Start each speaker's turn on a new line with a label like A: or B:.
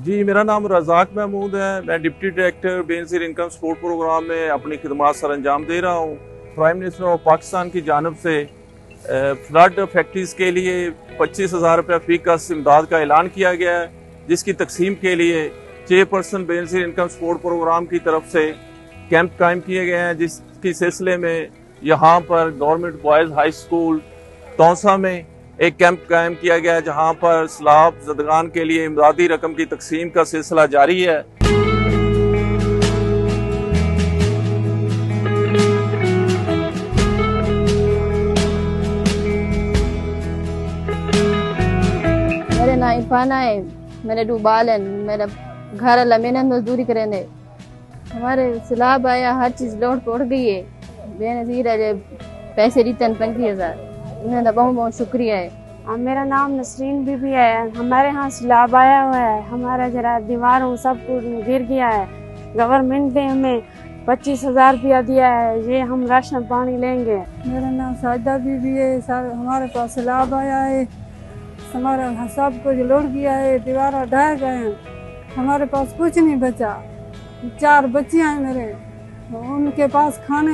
A: जी, मेरा नाम रज़ाक महमूद है। मैं deputy director Benazir income support programme में अपनी खिदमात सर अंजाम दे रहा हूँ। प्राइम मिनिस्टर ऑफ पाकिस्तान की जानब से फ्लड फैक्ट्रीज़ के लिए 25,000 रुपये फ़ी कस इमदाद का ऐलान किया गया है, जिसकी तकसीम के लिए chairperson Benazir income support programme की तरफ से कैंप कायम किए गए हैं, जिसके सिलसिले में यहाँ पर government boys high school Taunsa में एक कैंप कायम किया गया है, जहां पर सैलाब ज़दगान के लिए इमदादी रकम की तकसीम का सिलसिला जारी है।
B: मेरे ना इरफाना है, मेरे दो बाल हैं, मेरा घर अल्लाह मेहनत मजदूरी करेंगे। हमारे सैलाब आया, हर चीज़ लौट पड़ गई है। बेनज़ीर है पैसे रिटर्न 25,000, उन्हें बहुत बहुत शुक्रिया है।
C: मेरा नाम नसरीन बीबी है। हमारे यहाँ सैलाब आया हुआ है, हमारा जरा दीवारों सब कुछ गिर गया है। गवर्नमेंट ने हमें 25,000 रुपया दिया है, ये हम राशन पानी लेंगे।
D: मेरा नाम साजिदा बीबी है। हमारे पास सैलाब आया है, हमारा सब कुछ लौट गया है, दीवार ढह गए हैं, हमारे पास कुछ नहीं बचा। 4 बच्चियां हैं मेरे, उनके पास खाने